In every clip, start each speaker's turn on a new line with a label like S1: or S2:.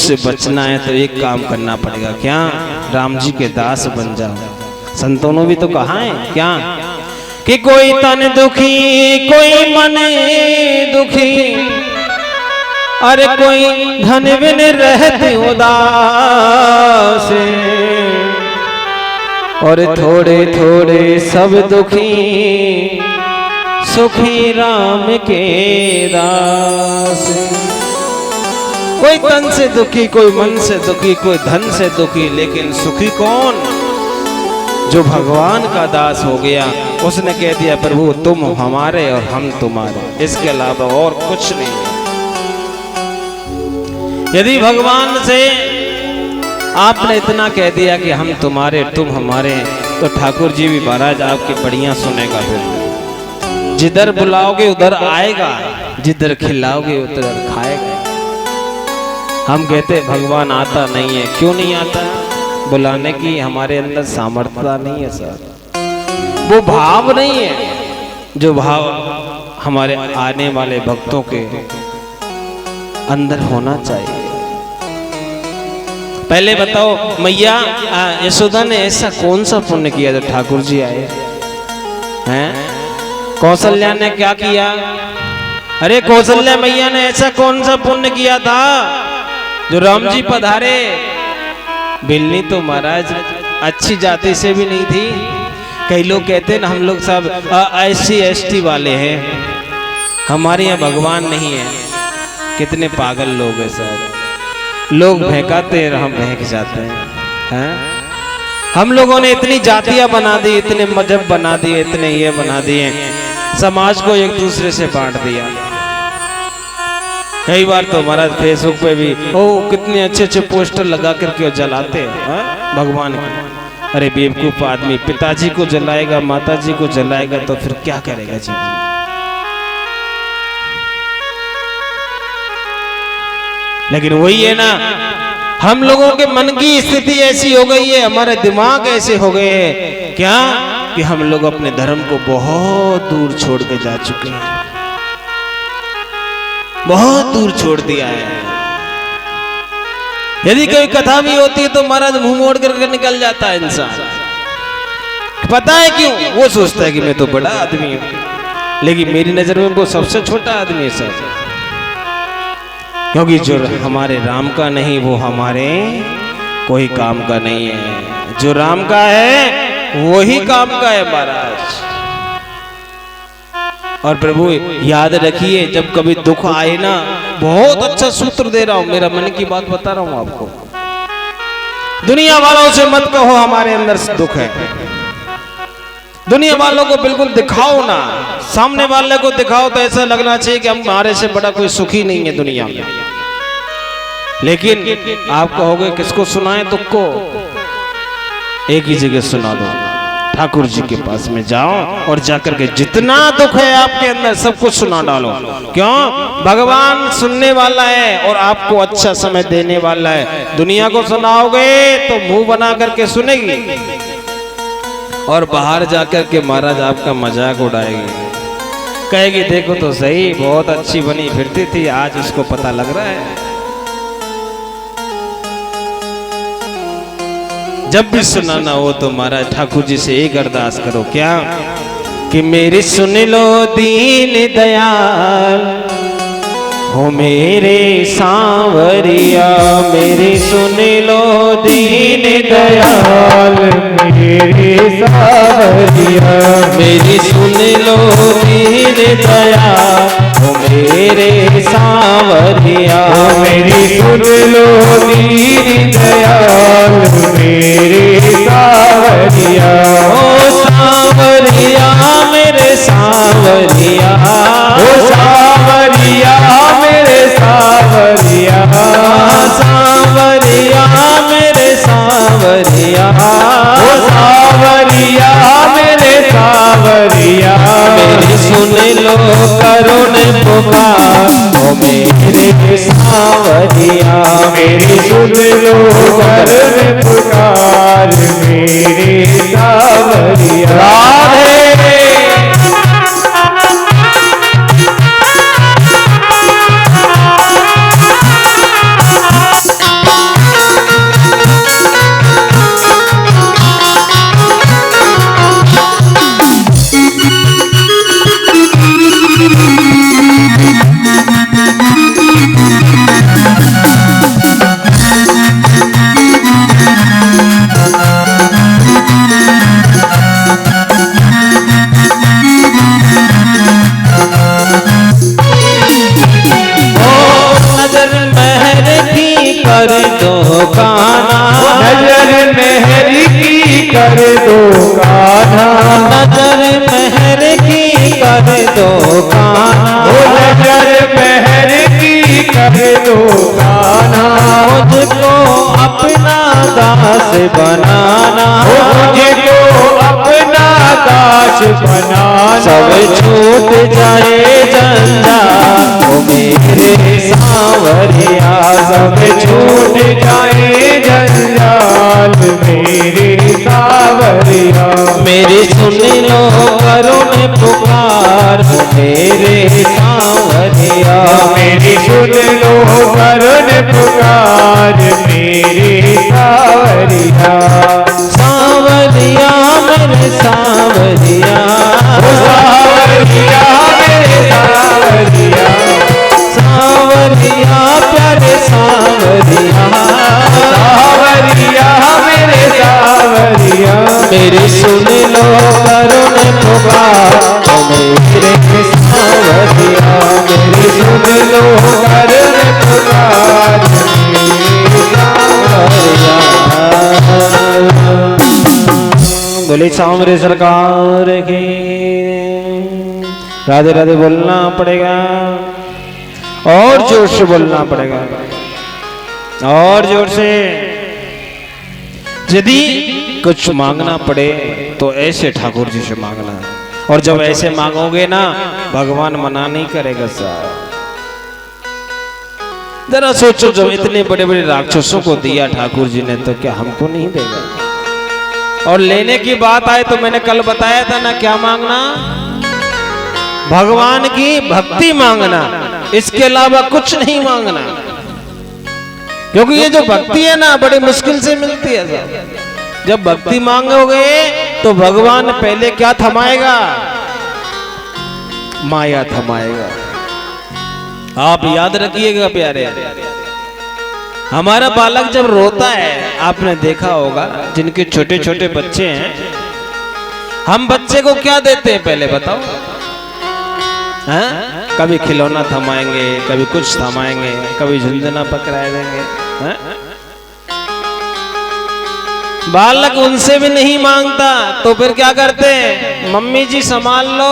S1: से बचना है तो एक काम करना पड़ेगा। क्या? राम जी के दास बन जाओ। संतों ने भी तो कहा है क्या कि कोई तन दुखी कोई मन दुखी, अरे कोई धन बिन रहते उदास, और थोड़े थोड़े सब दुखी सुखी राम के दास। कोई तन से दुखी कोई मन से दुखी कोई धन से दुखी, लेकिन सुखी कौन? जो भगवान का दास हो गया। उसने कह दिया प्रभु तुम हमारे और हम तुम्हारे, इसके अलावा और कुछ नहीं। यदि भगवान से आपने इतना कह दिया कि हम तुम्हारे तुम हमारे, तो ठाकुर जी भी महाराज आपकी बढ़िया सुनेगा। फिर जिधर बुलाओगे उधर आएगा, जिधर खिलाओगे उधर खाएगा। हम कहते भगवान आता नहीं है, क्यों नहीं आता? बुलाने की हमारे अंदर सामर्थ्यता नहीं है सर, वो भाव नहीं है जो भाव हमारे आने वाले भक्तों के अंदर होना चाहिए। पहले बताओ मैया यशोदा ने ऐसा कौन सा पुण्य किया जो ठाकुर जी आए हैं? कौशल्या ने क्या किया? अरे कौशल्या मैया ने ऐसा कौन सा पुण्य किया था जो राम जी पधारे? बिल्ली तो महाराज अच्छी जाति से भी नहीं थी। कई लोग कहते हैं ना हम लोग सब SC ST वाले हैं, हमारे यहाँ भगवान नहीं है। कितने पागल लोग हैं सब, लोग बहकाते हैं हम बहक जाते हैं। हम लोगों ने इतनी जातियां बना दी, इतने मजहब बना दिए, इतने ये बना दिए, समाज को एक दूसरे से बांट दिया। कई बार तो महाराज फेसबुक पे भी कितने अच्छे अच्छे पोस्टर लगा करके जलाते हैं भगवान के। अरे बेवकूफ आदमी, पिताजी को जलाएगा माताजी को जलाएगा तो फिर क्या करेगा जीवन? लेकिन वही है ना, हम लोगों के मन की स्थिति ऐसी हो गई है, हमारे दिमाग ऐसे हो गए हैं क्या कि हम लोग अपने धर्म को बहुत दूर छोड़ के जा चुके हैं, बहुत दूर छोड़ दिया है। यदि कोई कथा भी होती है तो महाराज मुंह मोड़ करके निकल जाता है इंसान। पता है क्यों? वो सोचता है कि मैं तो बड़ा आदमी हूं, लेकिन मेरी नजर में वो सबसे छोटा आदमी है सर। क्योंकि जो हमारे राम का नहीं वो हमारे कोई काम का नहीं है। जो राम का है वही काम का है महाराज। और प्रभु याद रखिए, जब कभी दुख आए ना, बहुत अच्छा सूत्र दे रहा हूं, मेरा मन की बात बता रहा हूं आपको। दुनिया वालों से मत कहो हमारे अंदर दुख है, दुनिया वालों को बिल्कुल दिखाओ ना। सामने वाले को दिखाओ तो ऐसा लगना चाहिए कि हमारे से बड़ा कोई सुखी नहीं है दुनिया में। लेकिन आप कहोगे किसको सुनाए दुख को? एक ही जगह सुना दो, ठाकुर जी के पास में जाओ और जाकर के जितना दुख है आपके अंदर सब कुछ सुना डालो। क्यों? भगवान सुनने वाला है और आपको अच्छा समय देने वाला है। दुनिया को सुनाओगे तो मुंह बना करके सुनेगी और बाहर जाकर के महाराज आपका मजाक उड़ाएगी, कहेगी देखो तो सही बहुत अच्छी बनी फिरती थी, आज उसको पता लग रहा है। जब भी सुनाना हो तो महाराज ठाकुर जी से एक अरदास करो, क्या कि मेरी सुन लो दीन दयाल हो मेरे सांवरिया, मेरी सुन लो दीन दयाल मेरे सांवरिया, मेरी सुन लो दीन दयाल हो मेरे सांवरिया, मेरी सुन लो दीन दयाल मेरे सांवरिया, ओ सांवरिया मेरे सांवरिया, ओ सांवरिया मेरे सांवरिया, सांवरिया मेरे सांवरिया, ओ सांवरिया मेरे सांवरिया, मेरी सुन लो करुण पुकार ओ मेरे सांवरिया, मेरी सुन लो करुण पुकार मेरे सांवरिया। राधे कर दो कान्हा,
S2: नजर मेहर की कर दो कान्हा,
S1: नजर मेहर की कर दो कान्हा,
S2: नजर मेहर की कर दो कान्हा,
S1: मुझको अपना दास बनाना,
S2: मुझको अपना दास बनाना,
S1: सब छूट जाए जंजाल ओ मेरे सांवरिया,
S2: सब छूट जाए जंजाल मेरे सांवरिया,
S1: मेरी सुन लो करुण पुकार ओ मेरे सांवरिया,
S2: मेरी सुन लो करुण पुकार मेरे सांवरिया,
S1: सांवरिया मेरे सांवरिया,
S2: सांवरिया मेरे सांवरिया,
S1: सांवरिया प्यारे सांवरिया,
S2: सांवरिया मेरे सांवरिया,
S1: मेरी सुन लो करुण पुकार ओ मेरे सांवरिया,
S2: मेरी सुन लो करुण पुकार मेरे सांवरिया।
S1: बोले सांवरे सरकार की राधे राधे बोलना पड़ेगा और जोर से बोलना पड़ेगा और जोर से। यदि कुछ मांगना पड़े तो ऐसे ठाकुर जी से मांगना, और जब ऐसे मांगोगे ना भगवान मना नहीं करेगा साहब। जरा सोचो, जब इतने बड़े बड़े राक्षसों को दिया ठाकुर जी ने तो क्या हमको नहीं देगा। और लेने की बात आए तो मैंने कल बताया था ना, क्या मांगना, भगवान की भक्ति मांगना, इसके अलावा कुछ नहीं मांगना। क्योंकि ये जो भक्ति है ना बड़ी मुश्किल से मिलती है साहब। जब भक्ति मांगोगे तो भगवान पहले क्या थमाएगा, माया थमाएगा। आप याद रखिएगा प्यारे, हमारा बालक जब रोता है, आपने देखा होगा जिनके छोटे छोटे बच्चे हैं, हम बच्चे को क्या देते हैं पहले बताओ? हाँ? कभी खिलौना थमाएंगे, कभी कुछ थमाएंगे, कभी झुंझुना पकड़ा देंगे। हाँ? बालक उनसे भी नहीं मांगता तो फिर क्या करते हैं, मम्मी जी संभाल लो,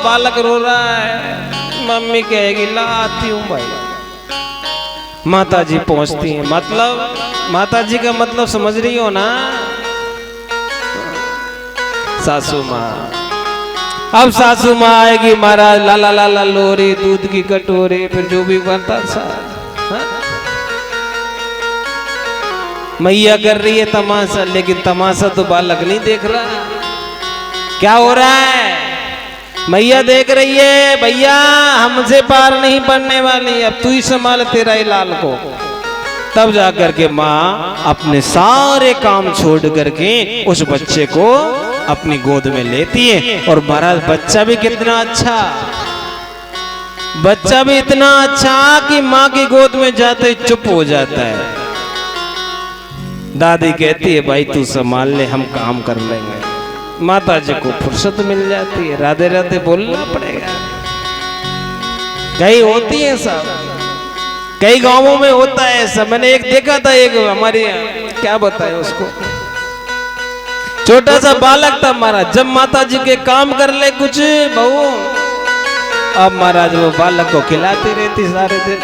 S1: बालक रो रहा है। मम्मी कहेगी ला आती हूँ भाई। माता जी पहुंचती हैं, मतलब माता जी का मतलब समझ रही हो ना, सासू माँ। अब सासू माँ आएगी, महाराज ला ला ला ला लोरी, दूध की कटोरी, फिर जो भी बनता सा। मैया कर रही है तमाशा, लेकिन तमाशा तो बालक नहीं देख रहा। क्या हो रहा है, मैया देख रही है भैया हमसे पार नहीं पड़ने वाली, अब तू ही संभाल तेरा ही लाल को। तब जाकर के माँ अपने सारे काम छोड़ करके उस बच्चे को अपनी गोद में लेती है। और महाराज बच्चा भी कितना अच्छा, बच्चा भी इतना अच्छा कि माँ की गोद में जाते ही चुप हो जाता है। दादी कहती है भाई तू संभाल ले, हम काम कर लेंगे। माता जी को फुर्सत मिल जाती है, राधे राधे बोलना पड़ेगा। कई होती है साहब, कई गांवों में होता है ऐसा। मैंने एक देखा था, एक हमारे क्या बताया उसको, छोटा सा बालक था महाराज। जब माता जी के काम कर ले कुछ बहू, अब महाराज वो बालक को खिलाती रहती सारे दिन।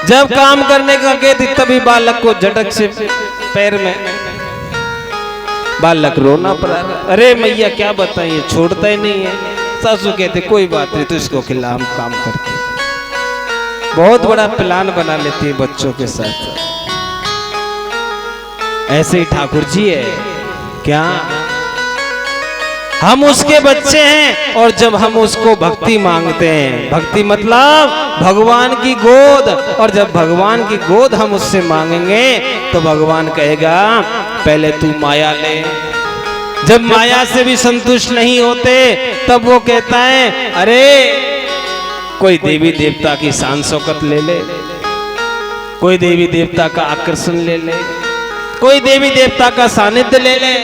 S1: जब काम करने का कहती तभी बालक को झटक से पैर में, बालक रोना पड़ा। अरे मैया क्या बताइए, छोड़ता ही नहीं है। सासू कहते कोई बात नहीं, तो इसको खिला, हम काम करते। बहुत बड़ा प्लान बना लेती है बच्चों के साथ। ऐसे ही ठाकुर जी है क्या, हम उसके बच्चे हैं। और जब हम उसको भक्ति मांगते हैं, भक्ति मतलब भगवान की गोद, और जब भगवान की गोद हम उससे मांगेंगे तो भगवान कहेगा पहले तू माया ले। जब माया से भी संतुष्ट नहीं होते तब वो कहता है अरे कोई देवी देवता की शान शौकत ले ले, कोई देवी देवता का आकर्षण ले ले, कोई देवी देवता का सानिध्य ले ले।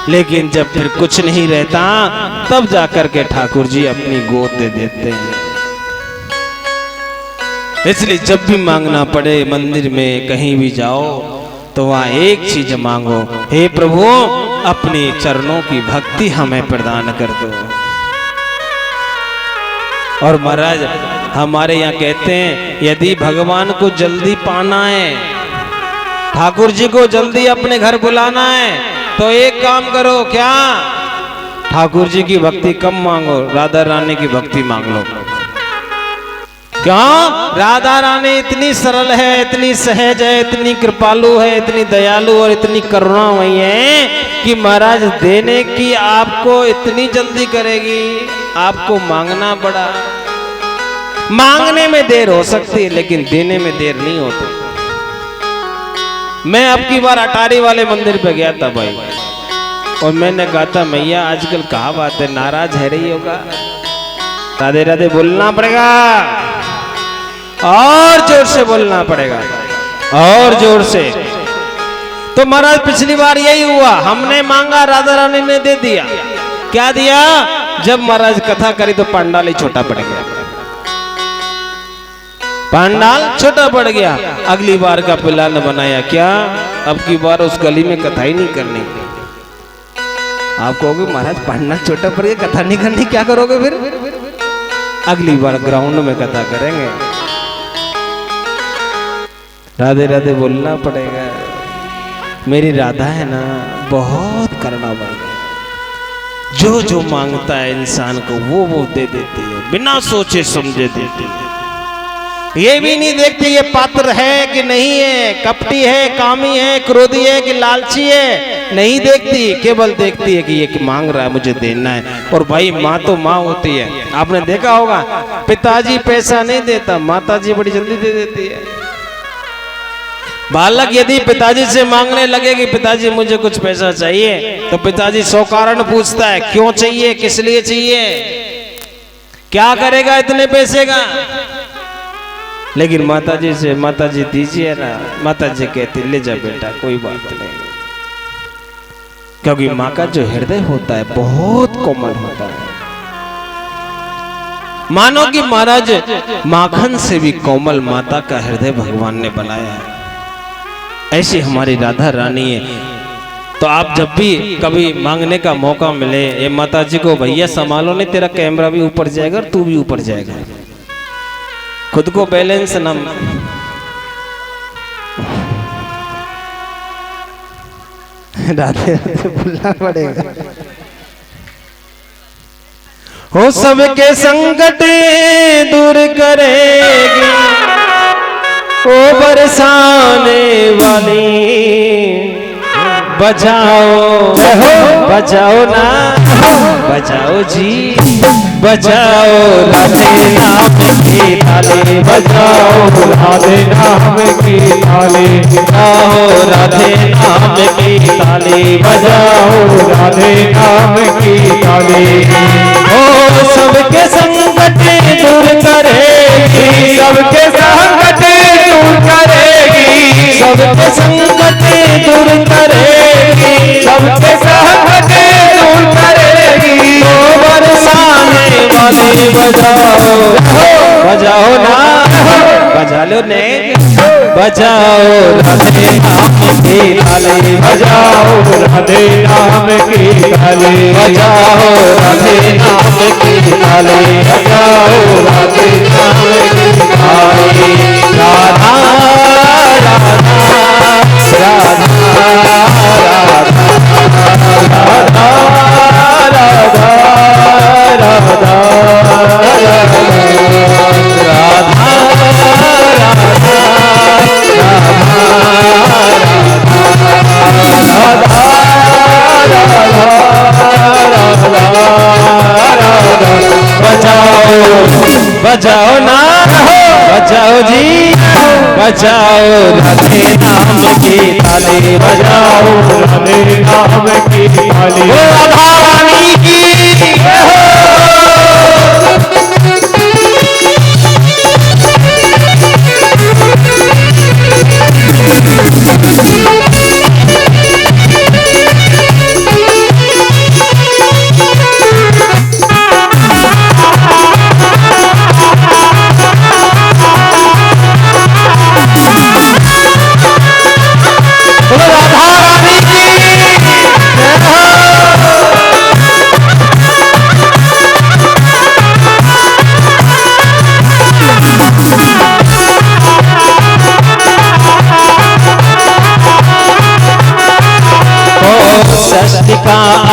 S1: लेकिन जब फिर कुछ नहीं रहता तब जाकर के ठाकुर जी अपनी गोद दे देते हैं। इसलिए जब भी मांगना पड़े मंदिर में कहीं भी जाओ तो वहां एक चीज मांगो, हे प्रभु अपने चरणों की भक्ति हमें प्रदान कर दो। और महाराज हमारे यहाँ कहते हैं यदि भगवान को जल्दी पाना है, ठाकुर जी को जल्दी अपने घर बुलाना है, तो एक काम करो, क्या ठाकुर जी की भक्ति कम मांगो, राधा रानी की भक्ति मांग लो। क्यों? राधा रानी इतनी सरल है, इतनी सहज है, इतनी कृपालु है, इतनी दयालु और इतनी करुणामयी है कि महाराज देने की आपको इतनी जल्दी करेगी। आपको मांगना पड़ा, मांगने में देर हो सकती है लेकिन देने में देर नहीं होती। मैं अब की बार अटारी वाले मंदिर पे गया था भाई, और मैंने कहा था मैया आजकल कहा बात है, नाराज है रही होगा, राधे राधे बोलना पड़ेगा, और जोर से बोलना पड़ेगा, और जोर से। तो महाराज पिछली बार यही हुआ, हमने मांगा, राधा रानी ने दे दिया। क्या दिया? जब महाराज कथा करी तो पंडाल ही छोटा पड़ गया, पंडाल छोटा पड़ गया। अगली बार का प्लान बनाया, क्या अब की बार उस गली में कथा ही नहीं करनी। आप कहोगे महाराज पंडाल छोटा पड़ गया, कथा नहीं करनी, क्या करोगे फिर? अगली बार ग्राउंड में कथा करेंगे। राधे राधे बोलना पड़ेगा। मेरी राधा है ना बहुत करुणामय, जो जो मांगता है इंसान को वो दे देती है, बिना सोचे समझे देती है। ये भी नहीं देखती ये पात्र है कि नहीं है, कपटी है, कामी है, क्रोधी है कि लालची है, नहीं देखती, केवल देखती है कि ये मांग रहा है मुझे देना है। और भाई माँ तो माँ होती है, आपने देखा होगा पिताजी पैसा नहीं देता, माताजी बड़ी जल्दी दे देती है। बालक यदि पिताजी से मांगने लगे कि पिताजी मुझे कुछ पैसा चाहिए, तो पिताजी 100 कारण पूछता है, क्यों चाहिए, किस लिए चाहिए, क्या करेगा इतने पैसे का। लेकिन माताजी से, माताजी दीजिए ना, माताजी कहती ले जा बेटा कोई बात नहीं, क्योंकि माँ का जो हृदय होता है बहुत कोमल होता है। मानो कि महाराज माखन से भी कोमल माता का हृदय भगवान ने बनाया है, ऐसी हमारी राधा रानी है। तो आप जब भी कभी मांगने का मौका मिले, ये माता जी को भैया संभालो नहीं, तेरा कैमरा भी ऊपर जाएगा और तू भी ऊपर जाएगा, खुद को बैलेंस न। राधे राधे बोलना पड़ेगा। हो सबके संकट दूर करेगी, ओ बरसाने वाली, बजाओ बजाओ ना, बजाओ जी बजाओ, राधे नाम की ताली बजाओ, राधे नाम की ताली बजाओ, राधे नाम की ताली बजाओ, राधे नाम की ताली। ओ सबके संकट दूर करेगी, सबके संकट दूर करेगी, सबके संकट दूर करेगी, सबके संकट दूर करेगी। ओ बरसाने वाली बजाओ बजाओ ना, बजा लो ने, बजाओ राधे नाम की ताली बजाओ, राधे नाम की ताली बजाओ, राधे नाम की ताली बजाओ, राधे नाम की ताली। राधा राधा राधा बजाओ ना, बजाओ जी बजाओ, राधे नाम की ताली बजाओ, राधे नाम की ताली। राधा रानी की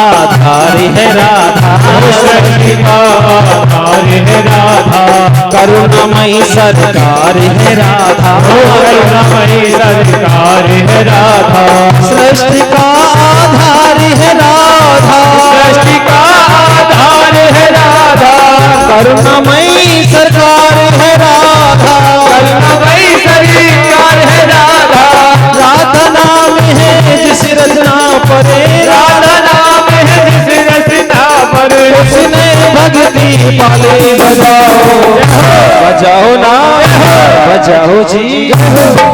S1: आधार है राधा,
S2: सृष्टि का आधार है राधा,
S1: करुणामयी सरकार है राधा,
S2: करुणामयी सरकार है राधा,
S1: सृष्टि का आधार है राधा,
S2: सृष्टि का आधार है राधा,
S1: करुणामयी सरकार है राधा,
S2: करुणामयी सरकार है राधा,
S1: राधा नाम है जिस रचना परे,
S2: राधा नाम है जिस रचना पर,
S1: उसने भक्ति पाले। बजाओ ना, बजाओ जी,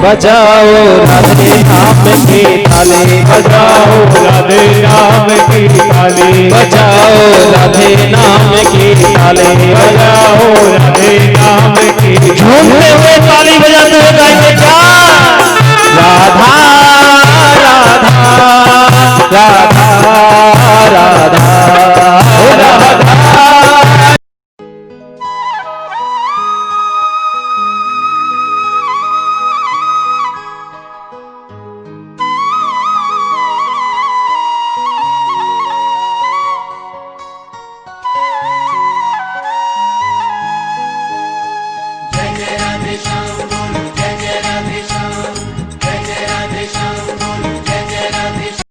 S1: बजाओ राधे नाम के ताले,
S2: बजाओ राधे नाम की ताली,
S1: बजाओ राधे नाम की ताले,
S2: बजाओ राधे नाम की,
S1: झूमते हुए ताली बजाते हुए गाएंगे क्या?